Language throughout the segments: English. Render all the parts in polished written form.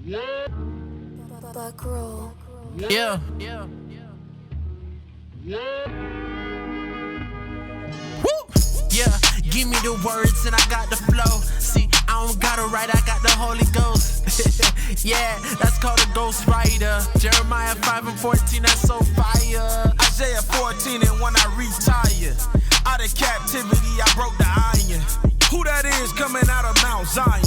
Buck roll. Yeah. Woo! Yeah, give me the words and I got the flow. See, I don't gotta write, I got the Holy Ghost. Yeah, that's called a ghost writer. Jeremiah 5:14, that's so fire. Isaiah 14, and when I retire, out of captivity I broke the iron. Who that is coming out of Mount Zion?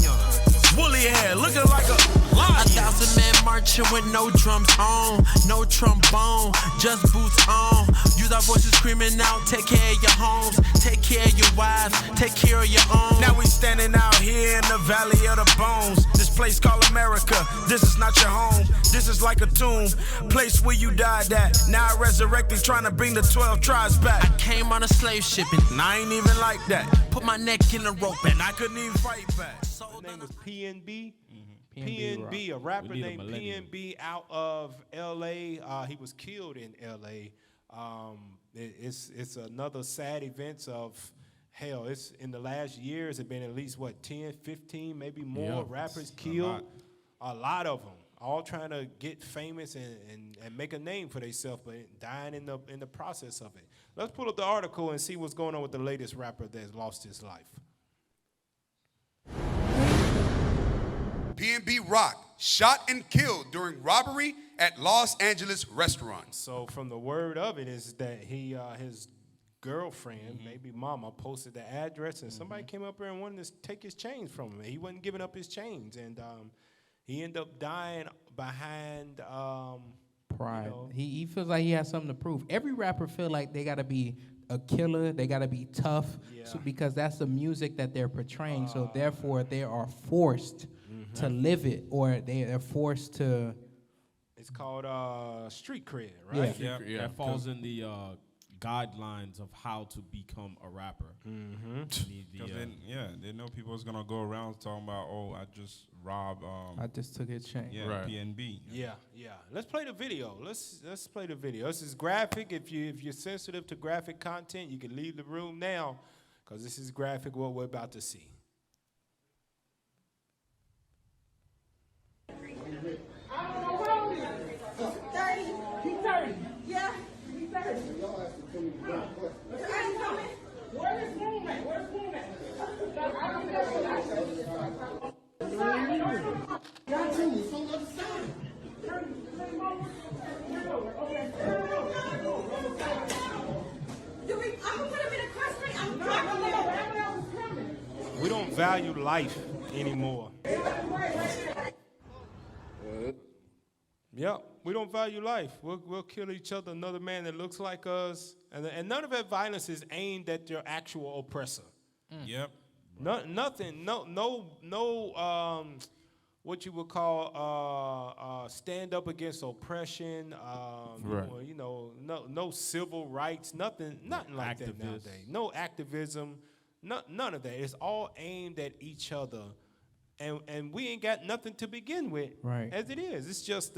Woolly hair, looking like a lion. 1,000 men marching with no drums on, no trombone, just boots on. Use our voices screaming out, take care of your homes, take care of your wives, take care of your own. Now we standing out here in the valley of the bones. This place called America, this is not your home. This is like a tomb, place where you died at. Now I resurrected, trying to bring the 12 tribes back. I came on a slave shipping, And I ain't even like that. put my neck in a rope and I couldn't even fight back. His name was PNB. PNB, a rapper named PNB out of LA. He was killed in LA. It's another sad event of hell. It's in the last years, it's been at least 10, 15, maybe more rappers killed. A lot of them, all trying to get famous and make a name for themselves, but dying in the process of it. Let's pull up the article and see what's going on with the latest rapper that's lost his life. PNB Rock, shot and killed during robbery at Los Angeles restaurant. So from the word of it is that he, his girlfriend, maybe mama, posted the address, and somebody came up here and wanted to take his chains from him. He wasn't giving up his chains, and he ended up dying behind pride. You know. He feels like he has something to prove. Every rapper feel like they gotta be a killer, they gotta be tough, because that's the music that they're portraying. So therefore, they are forced to live it, or they are forced to. It's called street cred, right? Yeah. That falls in the guidelines of how to become a rapper. They know people is gonna go around talking about, oh, I just robbed. I just took his chain. PNB. Yeah. Let's play the video. Let's play the video. This is graphic. If you're sensitive to graphic content, you can leave the room now, because this is graphic what we're about to see. I don't know how old he is. 30. He's 30. Yeah, he's 30. Y'all have to come in. I ain't coming. Where's his room at? Where's his room at? Got you. It's on the other side. Turn over. Okay. I'm going to put him in a car straight. I'm dropping him. We don't value life anymore. Yep, we don't value life. We'll kill each other, another man that looks like us, and none of that violence is aimed at your actual oppressor. Yep. Nothing. No. What you would call stand up against oppression. No civil rights. Nothing like that nowadays. No activism. None of that. It's all aimed at each other. And we ain't got nothing to begin with, as it is. It's just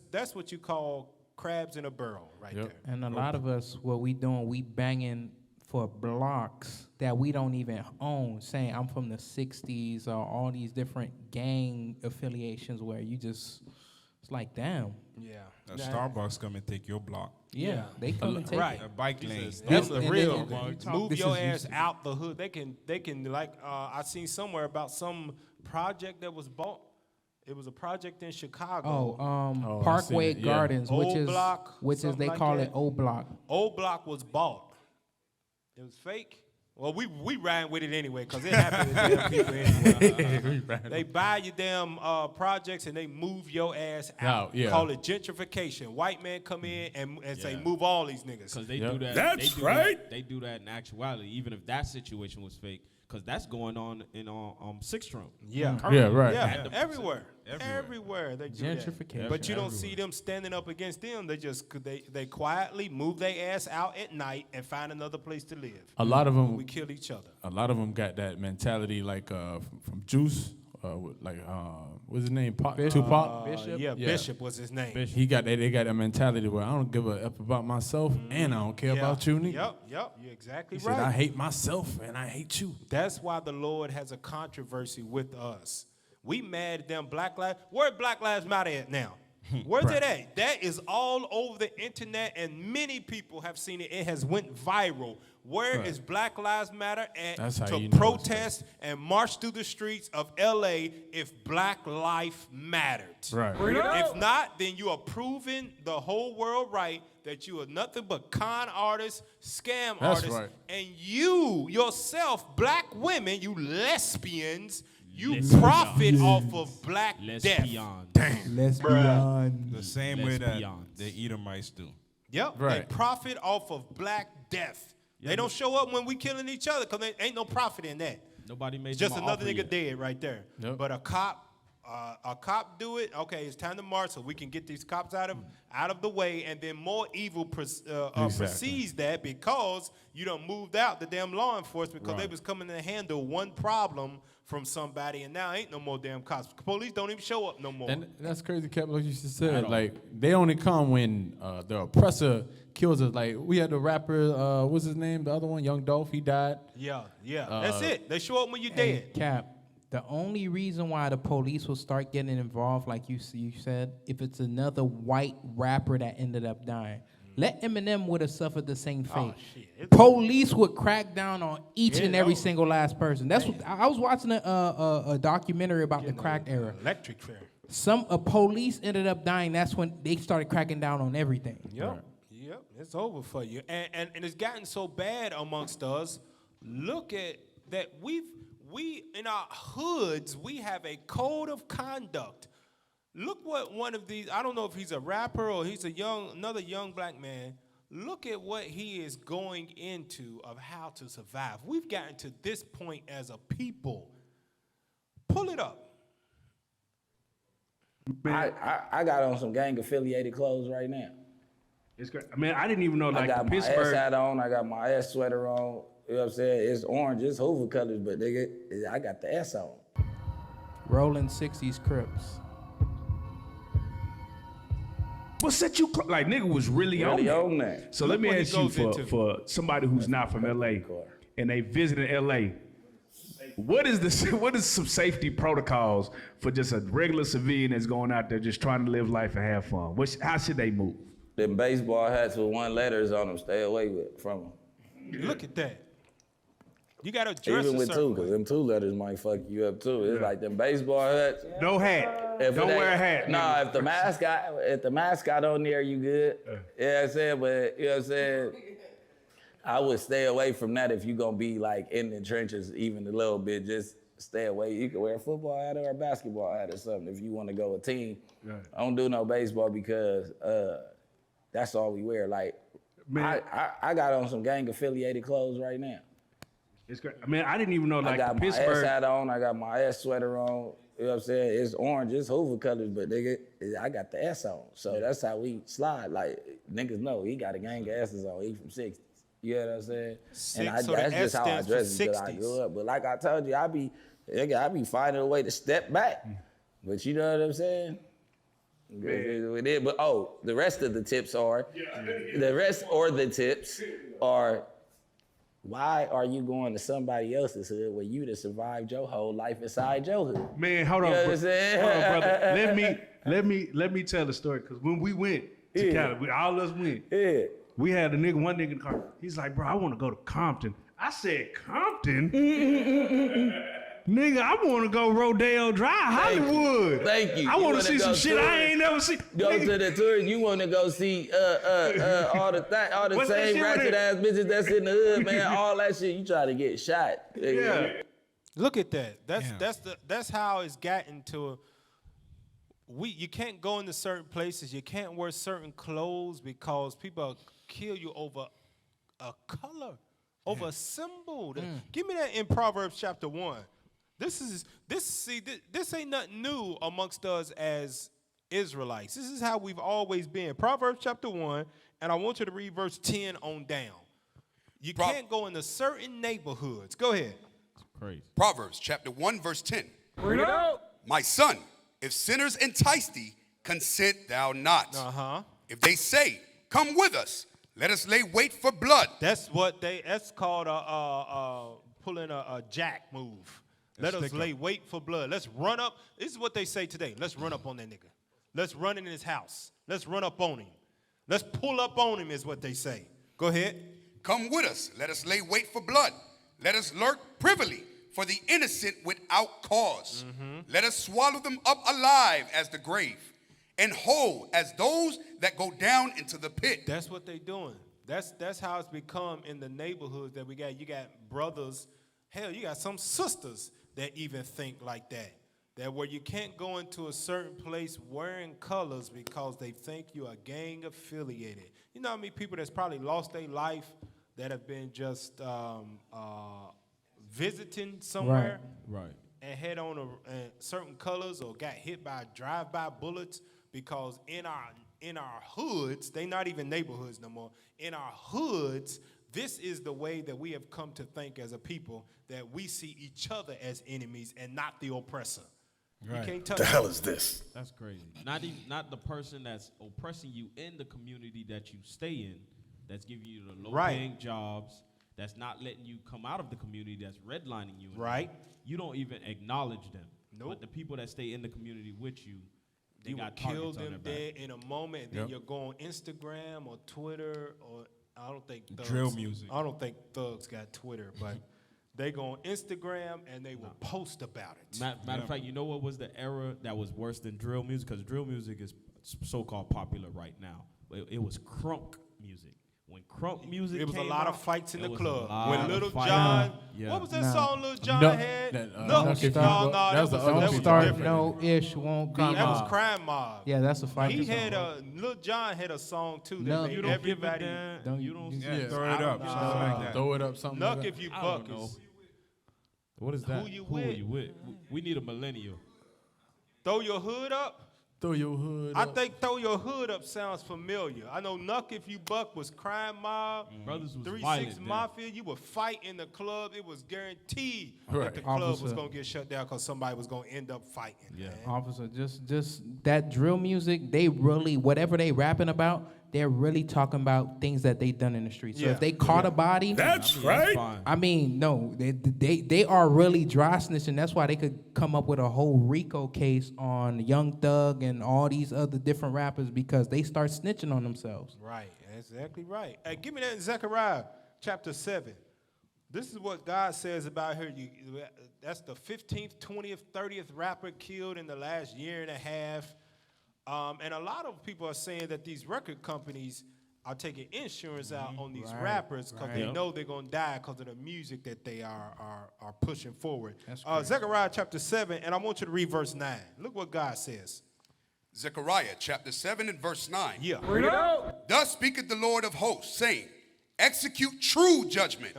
that's what you call crabs in a barrel, there. And a lot of us, what we doing, we banging for blocks that we don't even own, saying I'm from the '60s or all these different gang affiliations where you just, it's like, damn. Yeah. Starbucks come and take your block. Yeah, they come and take it. A bike lane. That's the real. Move this your is ass out the hood. They can like I seen somewhere about some project that was bought. It was a project in Chicago. Parkway Gardens, which is they like call that. it O Block. O Block was bought. It was fake. Well, we ran with it anyway, because it happened to damn people anyway. They buy your damn projects and they move your ass out. Call it gentrification. White man come in and say, move all these niggas. Because they do that. That's right. They do that in actuality, even if that situation was fake. Because that's going on in 6th Room. Yeah. Everywhere. They do Gentrification. that. But you don't see them standing up against them. They quietly move their ass out at night and find another place to live. A lot of them. We kill each other. A lot of them got that mentality, like from Juice. What's his name? Tupac. Bishop. Bishop was his name. Bishop. He got that. They got that mentality where I don't give a f about myself and I don't care about you, nigga. Yep. You're exactly He right. said, I hate myself and I hate you. That's why the Lord has a controversy with us. We mad at them Black Lives. Where Black Lives Matter at now? Where's it at? That is all over the internet, and many people have seen it. It has went viral. Where is Black Lives Matter at to protest and march through the streets of L.A. if Black life mattered? Right. If not, then you are proving the whole world right that you are nothing but con artists, scam artists, and you yourself, black women, you lesbians, you profit off of black death. Lesbian. The same way that the Edomites do. Yep, they profit off of black death. They don't show up when we killing each other because there ain't no profit in that. Nobody made it's just another nigga dead right there. Yep. But a cop do it. Okay, it's time to march so we can get these cops out of the way, and then more evil precedes that because you done moved out the damn law enforcement because they was coming to handle one problem from somebody, and now ain't no more damn cops. Police don't even show up no more. And that's crazy, Cap, like you just said. Like, they only come when the oppressor kills us. Like, we had the rapper, what's his name? The other one, Young Dolph, he died. Yeah. That's it. They show up when you're dead. Cap, the only reason why the police will start getting involved, like you said, if it's another white rapper that ended up dying. Let Eminem would have suffered the same fate. Police would crack down on each and every single last person. That's what I was watching a documentary about the crack era. Electric chair. A police ended up dying. That's when they started cracking down on everything. Yep, it's over for you. And it's gotten so bad amongst us. Look at that. We in our hoods we have a code of conduct. Look what one of these, I don't know if he's a rapper or he's another young black man. Look at what he is going into of how to survive. We've gotten to this point as a people. Pull it up. I got on some gang affiliated clothes right now. It's great. I mean, I didn't even know I got my ass hat on, I got my ass sweater on. You know what I'm saying? It's orange, it's Hoover colors, but nigga, I got the S on. Rolling 60s Crips. What set you like? Nigga was really on that. So let me ask you for somebody who's not from LA and they visited LA. What is some safety protocols for just a regular civilian that's going out there just trying to live life and have fun? How should they move? Them baseball hats with one letters on them, stay away from them. Look at that. You gotta dress even with two, because them 2 letters might fuck you up too. It's like them baseball hats. No hat. Don't wear a hat. Nah, if the mascot on there, you good. You know what I'm saying? But you know what I'm saying? I would stay away from that if you gonna be like in the trenches even a little bit. Just stay away. You can wear a football hat or a basketball hat or something if you want to go a team. Right. I don't do no baseball because that's all we wear. Like, I got on some gang affiliated clothes right now. It's great. I mean, I didn't even know like I got my Pittsburgh. ass hat on, I got my ass sweater on. You know what I'm saying? It's orange, it's Hoover colors, but nigga, I got the S on. So that's how we slide. Like, niggas know he got a gang of S's on. He from 60s. You know what I'm saying? That's just how I dress until I grew up. But like I told you, I be finding a way to step back. But you know what I'm saying? But the rest of the tips are, why are you going to somebody else's hood where you done survived your whole life inside your hood? Man, hold on, hold on, brother. Let me tell the story, because when we went to Cali, all of us went. Yeah. We had one nigga in the car. He's like, bro, I want to go to Compton. I said, Compton? Nigga, I want to go Rodeo Drive, Hollywood. Thank you. I want to see some shit I ain't never seen. Go to the tour. You want to go see all the same ratchet ass bitches that's in the hood, man. All that shit. You try to get shot. Yeah. Look at that. That's how it's gotten to. You can't go into certain places. You can't wear certain clothes because people kill you over a color, over a symbol. Give me that in Proverbs chapter 1. This ain't nothing new amongst us as Israelites. This is how we've always been. Proverbs chapter 1, and I want you to read verse 10 on down. You can't go into certain neighborhoods. Go ahead. Crazy. Proverbs chapter 1, verse 10. Bring it out. My son, if sinners entice thee, consent thou not. If they say, come with us, let us lay wait for blood. That's called pulling a jack move. Let us lay wait for blood. Let's run up. This is what they say today. Let's run up on that nigga. Let's run in his house. Let's run up on him. Let's pull up on him is what they say. Go ahead. Come with us. Let us lay wait for blood. Let us lurk privily for the innocent without cause. Let us swallow them up alive as the grave, and whole as those that go down into the pit. That's what they doing. That's how it's become in the neighborhoods that we got. You got brothers. Hell, you got some sisters that even think like that. That where you can't go into a certain place wearing colors because they think you are gang affiliated. You know how many people that's probably lost their life that have been just visiting somewhere, right, and had on certain colors or got hit by drive-by bullets because in our hoods, they not even neighborhoods no more. In our hoods, this is the way that we have come to think as a people, that we see each other as enemies and not the oppressor. Right. You can't touch The hell is this? That's crazy. Not the person that's oppressing you in the community that you stay in, that's giving you the low-paying jobs, that's not letting you come out of the community, that's redlining you. Right. You don't even acknowledge them. Nope. But the people that stay in the community with you, they you got will kill targets on them their dead back. in a moment, and then you'll go on Instagram or Twitter, or I don't think thugs, Drill music. I don't think thugs got Twitter, but they go on Instagram and they will post about it. Matter of fact, you know what was the era that was worse than drill music? Because drill music is so-called popular right now. It was crunk music. When crunk music It was a came lot out, of fights in it the was a club. lot When of Little fights. John, Yeah. what was that song Little John Duck- had? that, No, Duck- no, Duck- that was Don't start no ish, won't be. That was Crime Mob. Yeah, that's a fight. He had Lil John had a song too that No, made You don't give a everybody. damn. Don't- You don't. Yeah, throw it up. Something like that. Throw it up, something like Nuck that. if you I buck don't know. is What is that? you Who are with? you with? We need a millennial. Throw Your Hood Up. Throw your hood I up. think Throw Your Hood Up sounds familiar. I know Nuck If You Buck was Crime Mob. Brothers was 3 violent 6 then. Mafia. You would fight in the club. It was guaranteed Right. that the club was Officer. going to get shut down because somebody was going to end up fighting. Yeah. man. Officer, just that drill music, they really, whatever they rapping about, they're really talking about things that they done in the street. So Yeah. if they caught a body, That's right. Fine. I mean, no, they are really dry snitching. That's why they could come up with a whole RICO case on Young Thug and all these other different rappers because they start snitching on themselves. Right. Exactly right. Hey, give me that in Zechariah chapter 7. This is what God says about her. That's the 15th, 20th, 30th rapper killed in the last year and a half. And a lot of people are saying that these record companies are taking insurance out on these rappers because they know they're going to die because of the music that they are pushing forward. Zechariah chapter 7, and I want you to read verse 9. Look what God says. Zechariah chapter 7 and verse 9. Yeah. Thus speaketh the Lord of hosts, saying, execute true judgment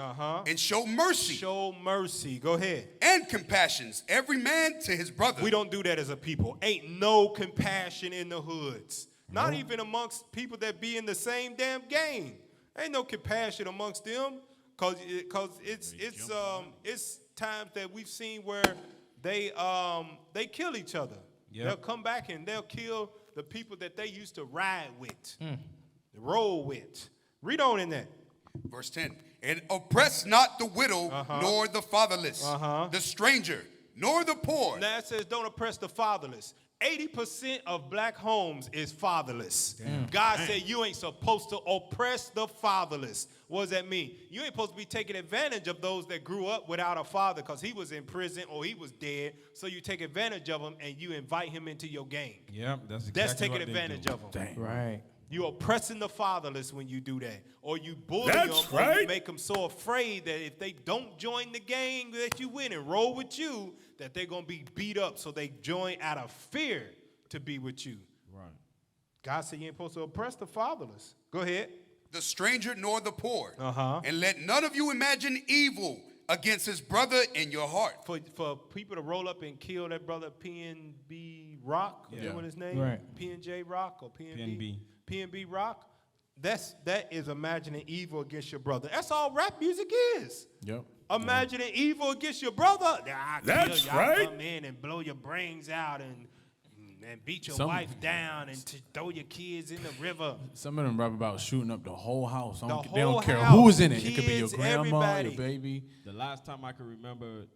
and show mercy Show mercy. Go ahead. and compassions, every man to his brother. We don't do that as a people. Ain't no compassion in the hoods. Not even amongst people that be in the same damn gang. Ain't no compassion amongst them, cause it's times that we've seen where they kill each other. Yep. They'll come back and they'll kill the people that they used to ride with, roll with. Read on in that. Verse 10. And oppress not the widow, nor the fatherless, the stranger, nor the poor. Now it says don't oppress the fatherless. 80% of black homes is fatherless. God said you ain't supposed to oppress the fatherless. What does that mean? You ain't supposed to be taking advantage of those that grew up without a father because he was in prison or he was dead. So you take advantage of him and you invite him into your gang. Yep, that's exactly That's what taking they advantage do. of him. Right. You're oppressing the fatherless when you do that. Or you bully That's them, or you right. make them so afraid that if they don't join the gang that you win and roll with you, that they're going to be beat up. So they join out of fear to be with you. Right. God said you ain't supposed to oppress the fatherless. Go ahead. The stranger nor the poor. Uh-huh. And let none of you imagine evil against his brother in your heart. For people to roll up and kill that brother PNB Rock, is that what his name? Right. PNJ Rock or PNB? PNB. PNB Rock. That is imagining evil against your brother. That's all rap music is. Yep. Imagining evil against your brother. That's y'all right. Come in and blow your brains out and beat your Some- wife down and throw your kids in the river. Some of them rap about shooting up the whole house. They whole don't care house, who's in it. It could be your kids, grandma, everybody. your baby. The last time I can remember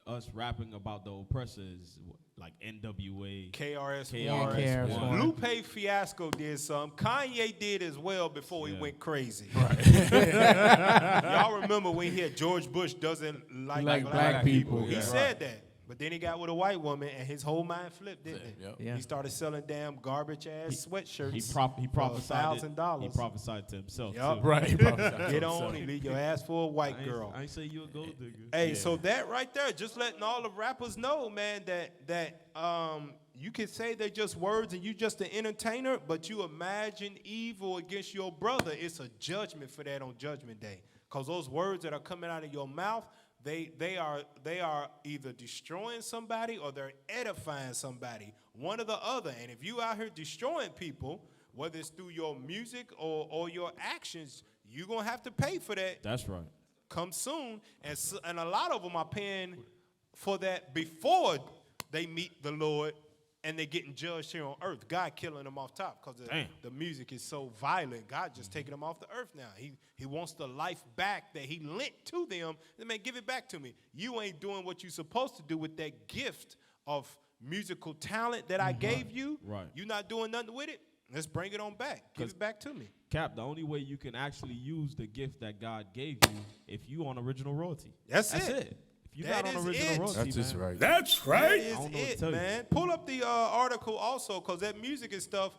us rapping about the oppressors, like NWA, KRS-One. Lupe Fiasco did some. Kanye did as well before he went crazy. Right. Y'all remember when he had George Bush doesn't like black people. He said that. But then he got with a white woman, and his whole mind flipped, didn't it? Yep. Yeah. He started selling damn garbage-ass sweatshirts. He prophesied $1,000. He prophesied to himself, Yep. too. Right. He prophesied Get on and leave your ass for a white girl. I ain't say you a gold digger. Hey, so that right there, just letting all the rappers know, man, that you can say they're just words and you just an entertainer, but you imagine evil against your brother. It's a judgment for that on Judgment Day. Because those words that are coming out of your mouth, they are either destroying somebody or they're edifying somebody, one or the other. And if you out here destroying people, whether it's through your music or your actions, you're going to have to pay for that. That's right. Come soon. And a lot of them are paying for that before they meet the Lord and they're getting judged here on earth. God killing them off top because the music is so violent. God just taking them off the earth now. He wants the life back that he lent to them. Man, give it back to me. You ain't doing what you're supposed to do with that gift of musical talent that I gave you. Right. You're not doing nothing with it. Let's bring it on back. Give it back to me. Cap, the only way you can actually use the gift that God gave you if you on original royalty. That's it. If you're not on original royalty, that's just right. That's right. That is it, man. Pull up the article also, because that music and stuff.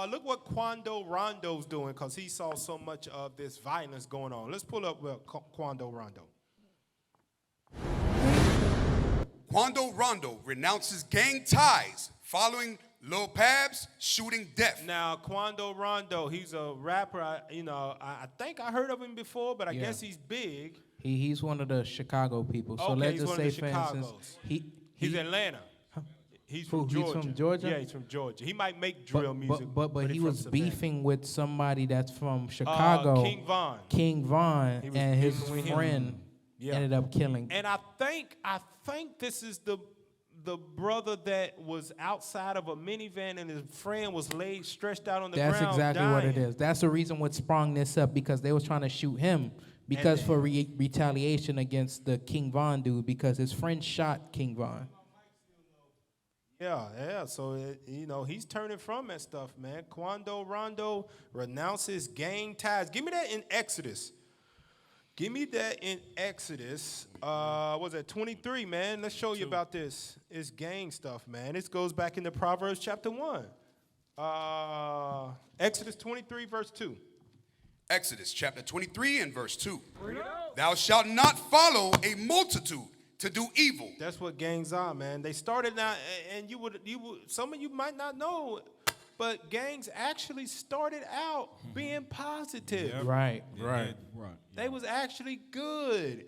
Look what Quando Rondo's doing, because he saw so much of this violence going on. Let's pull up Quando Rondo. Quando Rondo renounces gang ties following Lil Pab's shooting death. Now, Quando Rondo, he's a rapper. I think I heard of him before, but I guess he's big. He's one of the Chicago people. So Okay, let's he's just one say, of the for instance, Chicagos. He's Atlanta. He's Who, from Georgia. he's from Georgia? Yeah, he's from Georgia. He might make drill music. But he he's was from Savannah. beefing with somebody that's from Chicago. King Von. King Von, He was and his beefing with him. friend ended up killing. And I think this is the brother that was outside of a minivan and his friend was stretched out on the ground. That's exactly dying. what it is. That's the reason what sprung this up, because they was trying to shoot him because for retaliation against the King Von dude, because his friend shot King Von. Yeah. So, he's turning from that stuff, man. Quando Rondo renounces gang ties. Give me that in Exodus. Give me that in Exodus. Was that 23, man? Let's show you about this. It's gang stuff, man. This goes back into Proverbs chapter 1. Exodus 23, verse 2. Exodus chapter 23 and verse 2. Thou shalt not follow a multitude to do evil. That's what gangs are, man. They started out, and you would some of you might not know, but gangs actually started out being positive. Yep. Right. They was actually good.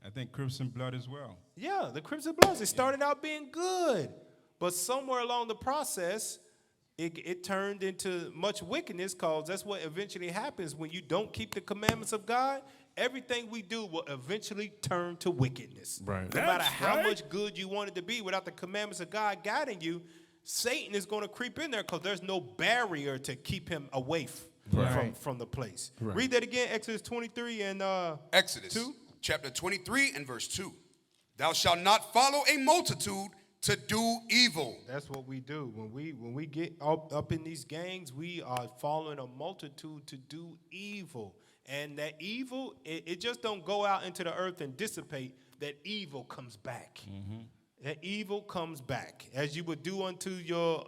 I think Crips and Blood as well. Yeah, the Crips and Bloods, it started out being good. But somewhere along the process, it turned into much wickedness, because that's what eventually happens when you don't keep the commandments of God. Everything we do will eventually turn to wickedness. Right. No matter how much good you want it to be, without the commandments of God guiding you, Satan is going to creep in there, because there's no barrier to keep him away from the place. Right. Read that again, Exodus 23 and Exodus 2. chapter 23 and verse 2. Thou shalt not follow a multitude to do evil. That's what we do. When we get up in these gangs, we are following a multitude to do evil. And that evil, it just don't go out into the earth and dissipate. That evil comes back. Mm-hmm. That evil comes back. As you would do unto your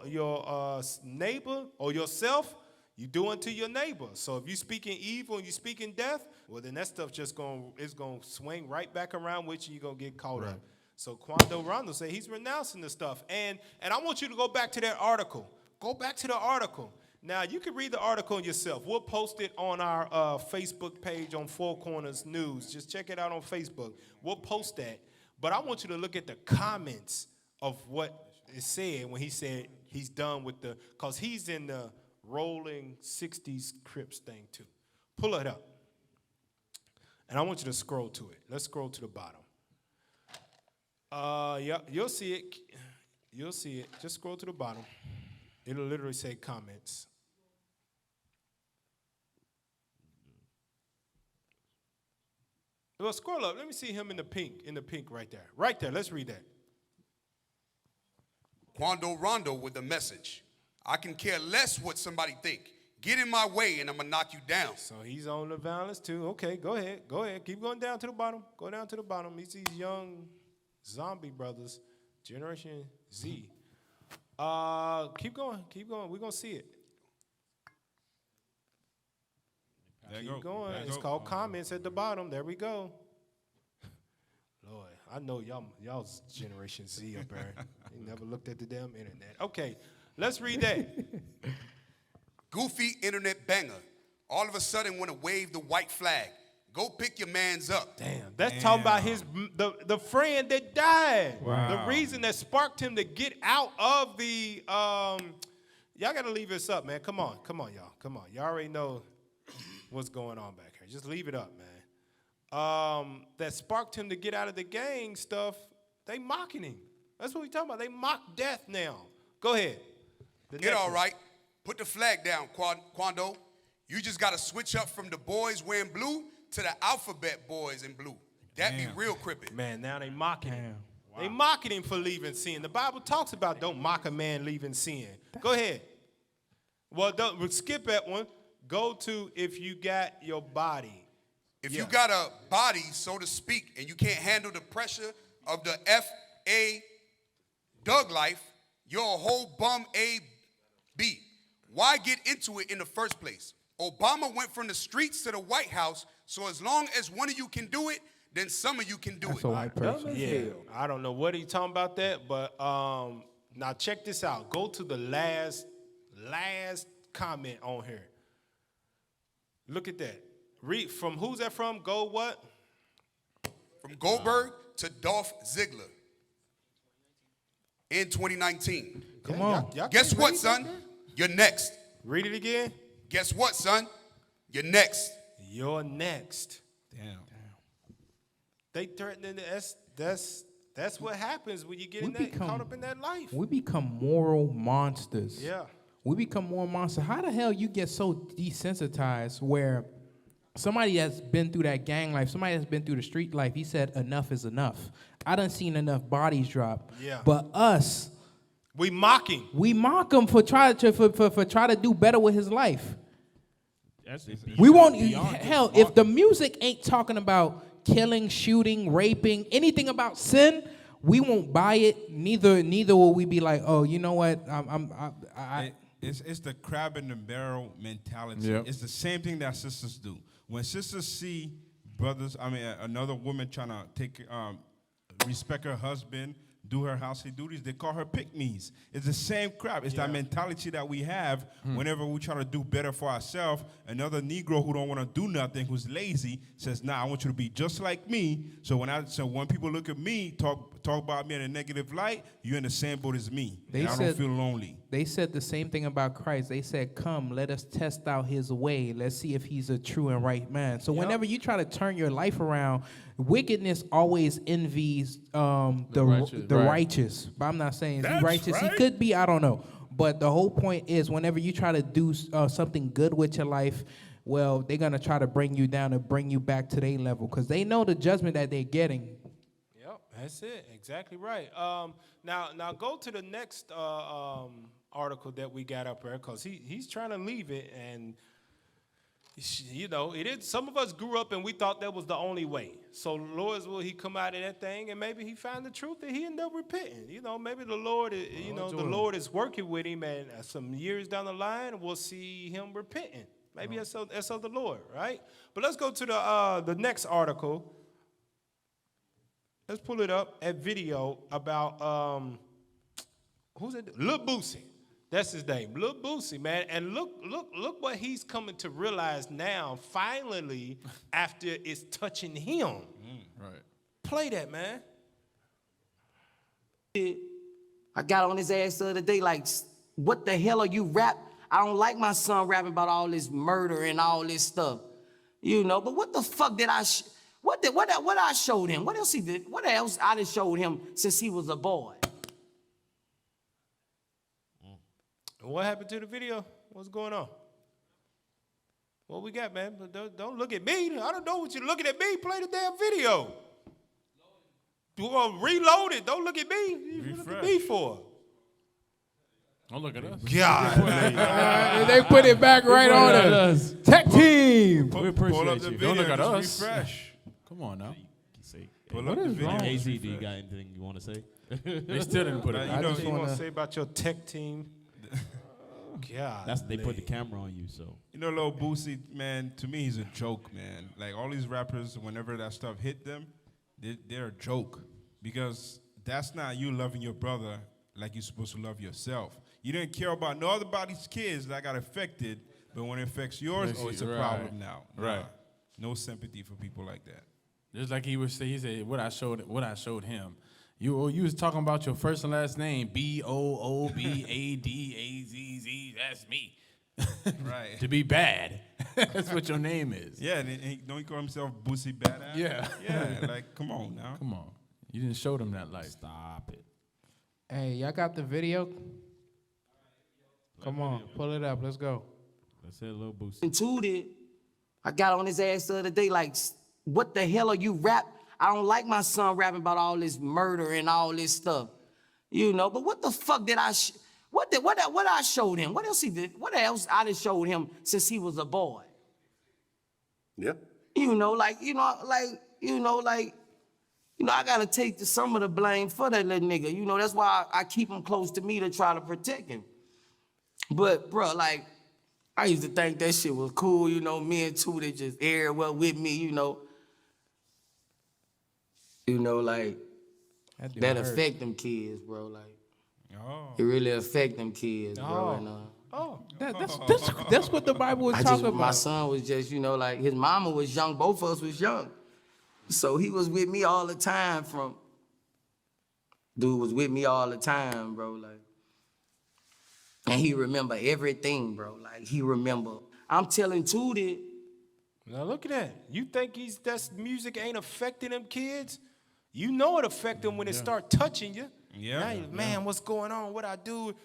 neighbor or yourself, you do unto your neighbor. So if you speaking evil and you speaking death, well, then that stuff just gonna swing right back around with you. You're gonna get caught up. So Quando Rondo said he's renouncing the stuff. And I want you to go back to that article. Go back to the article. Now, you can read the article yourself. We'll post it on our Facebook page on Four Corners News. Just check it out on Facebook. We'll post that. But I want you to look at the comments of what is said when he said he's done with because he's in the rolling 60s Crips thing too. Pull it up. And I want you to scroll to it. Let's scroll to the bottom. Yeah, you'll see it. You'll see it. Just scroll to the bottom. It'll literally say comments. Well, scroll up. Let me see him in the pink right there. Right there. Let's read that. Quando Rondo with the message. I can care less what somebody think. Get in my way and I'm going to knock you down. So he's on the violence too. Okay, go ahead. Go ahead. Keep going down to the bottom. Go down to the bottom. He's these young zombie brothers, Generation Z. Keep going. Keep going. We're going to see it. Keep going. It's called comments at the bottom. There we go. Lord, I know y'all's Generation Z up there. You never looked at the damn internet. Okay, let's read that. Goofy internet banger. All of a sudden want to wave the white flag. Go pick your mans up. Damn, that's talking about the friend that died. Wow. The reason that sparked him to get out of the y'all gotta leave this up, man. Come on, y'all. Come on. Y'all already know what's going on back here. Just leave it up, man. That sparked him to get out of the gang stuff. They mocking him. That's what we talking about. They mock death now. Go ahead. Get all right. Put the flag down, Quando. You just got to switch up from the boys wearing blue to the alphabet boys in blue. That be real crippin'. Man, now they mocking him. Wow. They mocking him for leaving sin. The Bible talks about don't mock a man leaving sin. Go ahead. Well, we'll skip that one. Go to if you got your body. If you got a body, so to speak, and you can't handle the pressure of the F.A. Doug life, you're a whole bum A.B. Why get into it in the first place? Obama went from the streets to the White House, so as long as one of you can do it, then some of you can do it. A white person. Yeah, I don't know what he's talking about that, but now check this out. Go to the last comment on here. Look at that. Read from who's that from? Go what? From Goldberg to Dolph Ziggler in 2019. Come on. Y'all Guess what, son? You're next. Read it again. Guess what, son? You're next. You're next. Damn. They threatening that's what happens when you get caught up in that life. We become moral monsters. Yeah. We become moral monsters. How the hell you get so desensitized where somebody that's been through that gang life, somebody that's been through the street life, he said enough is enough. I done seen enough bodies drop. Yeah. But us, we mock him. We mock him for try to do better with his life. We won't. Hell, if the music ain't talking about killing, shooting, raping, anything about sin, we won't buy it. Neither will we be like, oh, you know what? It's the crab in the barrel mentality. Yep. It's the same thing that sisters do. When sisters see brothers, another woman trying to take respect her husband, do her housely duties, they call her pick-me's. It's the same crap. It's that mentality that we have whenever we try to do better for ourselves. Another Negro who don't want to do nothing, who's lazy, says, nah, I want you to be just like me. So when people look at me, talk about me in a negative light, you're in the same boat as me. I don't feel lonely. They said the same thing about Christ. They said, come, let us test out his way. Let's see if he's a true and right man. So whenever you try to turn your life around, wickedness always envies the righteous. But I'm not saying he's righteous. Right. He could be, I don't know. But the whole point is whenever you try to do something good with your life, well, they're going to try to bring you down and bring you back to their level because they know the judgment that they're getting. Yep, that's it. Exactly right. Now go to the next article that we got up there because he's trying to leave it. And, you know, it is. Some of us grew up and we thought that was the only way. So Lord's will he come out of that thing and maybe he found the truth and he ended up repenting. You know, maybe the Lord, the Lord is working with him and some years down the line we'll see him repenting. Maybe that's of the Lord, right? But let's go to the next article. Let's pull it up at video about who's it? Lil Boosie. That's his name, Lil Boosie, man. And look what he's coming to realize now, finally, after it's touching him. Right. Play that, man. I got on his ass the other day, like, what the hell are you rap? I don't like my son rapping about all this murder and all this stuff, you know. But what the fuck did I? What I showed him? What else he did? What else I done showed him since he was a boy? What happened to the video? What's going on? What we got, man? Don't look at me. I don't know what you're looking at me. Play the damn video. Reload it. Don't look at me. You look at me for? Don't look at us. God. They put it back right on us. Tech team. Pull We up appreciate the you. video. Don't look at just us. Refresh. Come on now. Pull What up the is video. wrong? just AZ, do you refresh. got anything you want to say? They still didn't put it. You back. know, What you want to say about your tech team? God. They put the camera on you, so. You know, Lil Boosie, man, to me, he's a joke, man. Like, all these rappers, whenever that stuff hit them, they're a joke. Because that's not you loving your brother like you're supposed to love yourself. You didn't care about nobody's kids that got affected, but when it affects yours, it's a problem now. Right. No sympathy for people like that. Just like he said, what I showed him. You was talking about your first and last name, BOOBADAZZ. That's me. Right. To be bad. That's what your name is. Yeah, and don't he call himself Boosie Badass? Yeah. Yeah, like, come on now. Come on. You didn't show them that life. Stop it. Hey, y'all got the video? Come on, pull it up. Let's go. Let's say a little boost. Included, I got on his ass the other day like, what the hell are you rap? I don't like my son rapping about all this murder and all this stuff, But what the fuck did I? What I showed him? What else he did? What else I done showed him since he was a boy? Yeah. I gotta take some of the blame for that little nigga. That's why I keep him close to me to try to protect him. But bro, I used to think that shit was cool. Me and Two, they just aired well with me. That affect them kids, bro. It really affect them kids, bro. That's what the Bible was talking about. My son was just, his mama was young. Both of us was young. So he was with me all the time dude was with me all the time, bro. And he remember everything, bro. He remember. I'm telling Tootie. Now look at that. You think that music ain't affecting them kids? You know it affect them when it start touching you. Yeah. Now man, what's going on? What I do?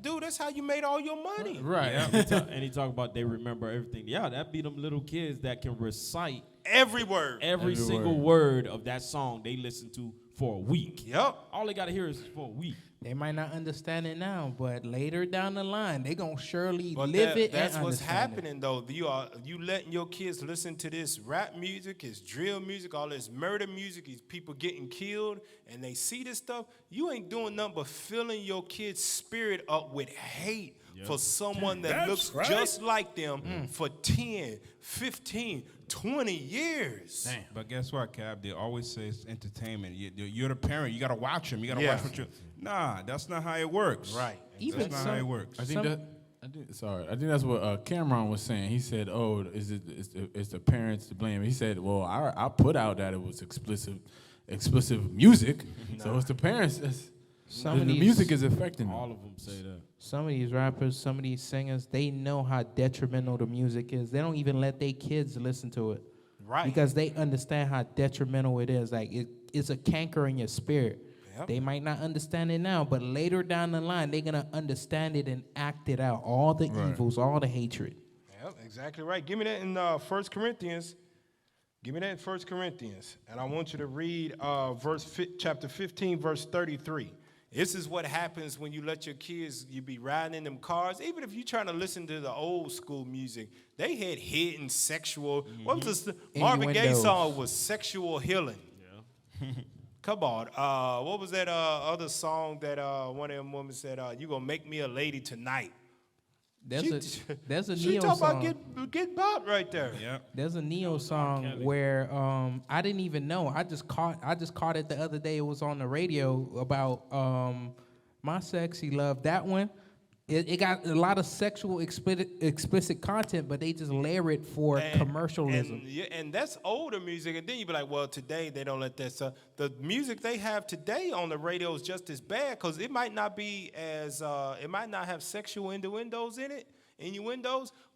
Dude, that's how you made all your money. Right. Yeah. And he talk about they remember everything. Yeah, that be them little kids that can recite every word. Every single word of that song they listen to for a week. Yep. All they got to hear is for a week. They might not understand it now, but later down the line, they gonna surely But live it. That's and what's understand happening, though. You letting your kids listen to this rap music, this drill music, all this murder music, these people getting killed, and they see this stuff. You ain't doing nothing but filling your kids' spirit up with hate for someone that looks just like them for 10, 15, 20 years. Damn. But guess what, Cap? They always say it's entertainment. You're the parent. You got to watch them. You got to watch what you... Nah, that's not how it works. Right. That's not how it works. I think that's what Cameron was saying. He said, "Oh, is the parents to blame?" He said, "Well, I put out that it was explicit music, so it's the parents. The music is affecting them." All of them say that. Some of these rappers, some of these singers, they know how detrimental the music is. They don't even let their kids listen to it, right? Because they understand how detrimental it is. Like it's a canker in your spirit. Yep. They might not understand it now, but later down the line, they're gonna understand it and act it out. All the evils, all the hatred. Yep, exactly right. Give me that in 1 Corinthians. Give me that in 1 Corinthians, and I want you to read chapter 15, verse 33. This is what happens when you let your kids, you be riding in them cars. Even if you're trying to listen to the old school music, they had hidden sexual. What was this? Marvin Gaye song was Sexual Healing. Yeah. Come on. What was that other song that one of them women said, you going to make me a lady tonight? There's a she Neo talking song. about get bought right there. Yeah. There's a Neo song where I didn't even know. I just caught it the other day. It was on the radio about My Sexy Love. That one, it got a lot of sexual explicit content, but they just layer it for commercialism. And that's older music. And then you be like, well, today they don't let that stuff. The music they have today on the radio is just as bad because it might not be as, it might not have sexual innuendos in it,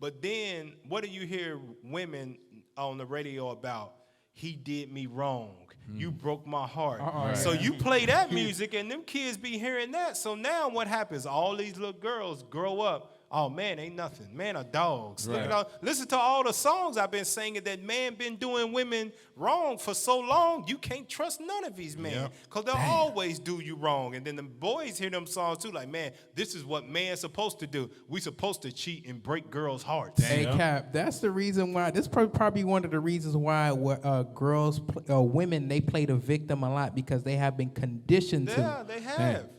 but then what do you hear women on the radio about? He did me wrong. You broke my heart. So you play that music and them kids be hearing that. So now what happens? All these little girls grow up. Oh, man ain't nothing. Man are dogs. Right. Listen to all the songs I've been singing that man been doing women wrong for so long. You can't trust none of these men because they'll always do you wrong. And then the boys hear them songs too, like, man, this is what man's supposed to do. We supposed to cheat and break girls' hearts. Hey, Cap, that's the reason why. This is probably one of the reasons why women, they play the victim a lot because they have been conditioned to. Yeah, they have.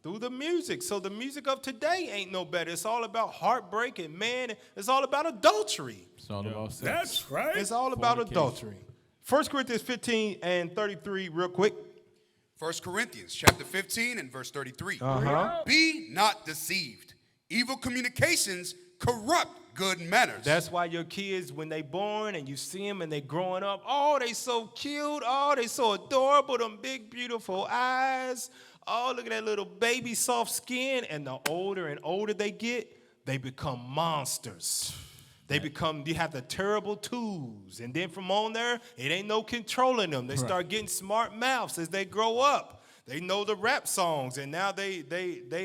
Through the music. So the music of today ain't no better. It's all about heartbreak and man, it's all about adultery. It's all about sex. That's right. It's all about adultery. 1 Corinthians 15 and 33, real quick. 1 Corinthians chapter 15 and verse 33. Be not deceived. Evil communications corrupt good manners. That's why your kids, when they born and you see them and they growing up, oh, they so cute. Oh, they so adorable. Them big, beautiful eyes. Oh, look at that little baby soft skin. And the older and older they get, they become monsters. They have the terrible twos. And then from on there, it ain't no controlling them. They start getting smart mouths as they grow up. They know the rap songs, and now they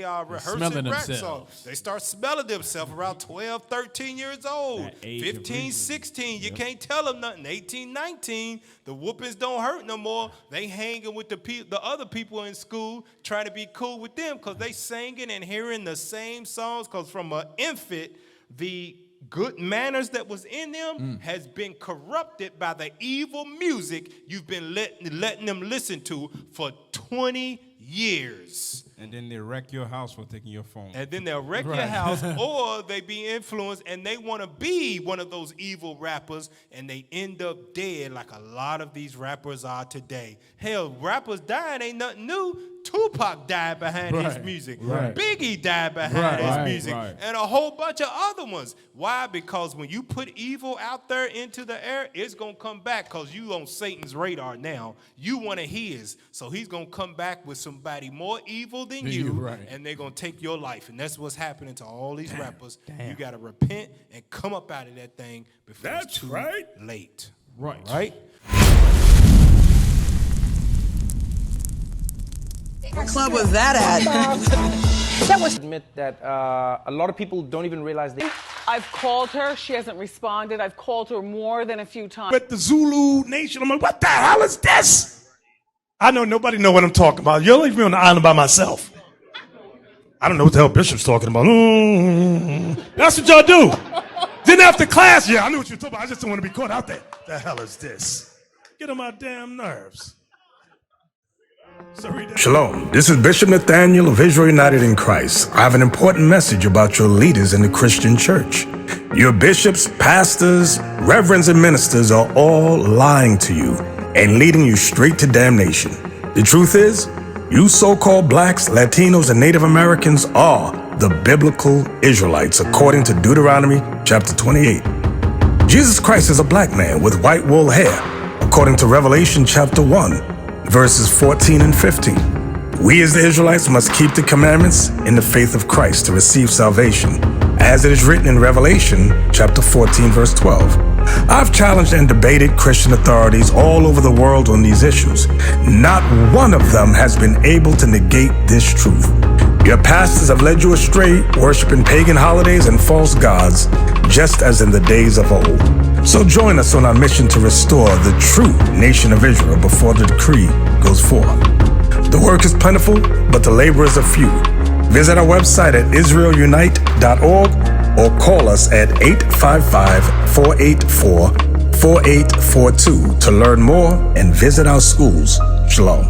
are rehearsing rap songs. They start smelling themselves around 12, 13 years old. 15, 16, you can't tell them nothing. 18, 19, the whoopings don't hurt no more. They hanging with the other people in school, trying to be cool with them because they singing and hearing the same songs because from an infant, the good manners that was in them has been corrupted by the evil music you've been letting them listen to for 20 years. And then they wreck your house for taking your phone. And then they'll wreck your house, or they be influenced and they want to be one of those evil rappers and they end up dead like a lot of these rappers are today. Hell, rappers dying ain't nothing new. Tupac died behind his music. Biggie died behind his music. And a whole bunch of other ones. Why? Because when you put evil out there into the air, it's going to come back because you on Satan's radar now. You one of his. So he's going to come back with somebody more evil than you, and they're going to take your life. And that's what's happening to all these rappers. You got to repent and come up out of that thing before it's too late. Right? What club was that at? That was admit that a lot of people don't even realize they. I've called her. She hasn't responded. I've called her more than a few times. With the Zulu Nation, I'm like, what the hell is this? I know nobody know what I'm talking about. You'll leave me on the island by myself. I don't know what the hell Bishop's talking about. That's what y'all do. Then after class, I knew what you were talking about. I just don't want to be caught out there. The hell is this? Get on my damn nerves. Shalom, this is Bishop Nathaniel of Israel United in Christ. I have an important message about your leaders in the Christian church. Your bishops, pastors, reverends, and ministers are all lying to you and leading you straight to damnation. The truth is, you so-called blacks, Latinos, and Native Americans are the biblical Israelites, according to Deuteronomy chapter 28. Jesus Christ is a black man with white wool hair, according to Revelation chapter 1. Verses 14 and 15. We as the Israelites must keep the commandments in the faith of Christ to receive salvation, as it is written in Revelation chapter 14, verse 12. I've challenged and debated Christian authorities all over the world on these issues. Not one of them has been able to negate this truth. Your pastors have led you astray, worshiping pagan holidays and false gods, just as in the days of old. So join us on our mission to restore the true nation of Israel before the decree goes forth. The work is plentiful, but the laborers are few. Visit our website at israelunite.org or call us at 855-484-4842 to learn more and visit our schools. Shalom.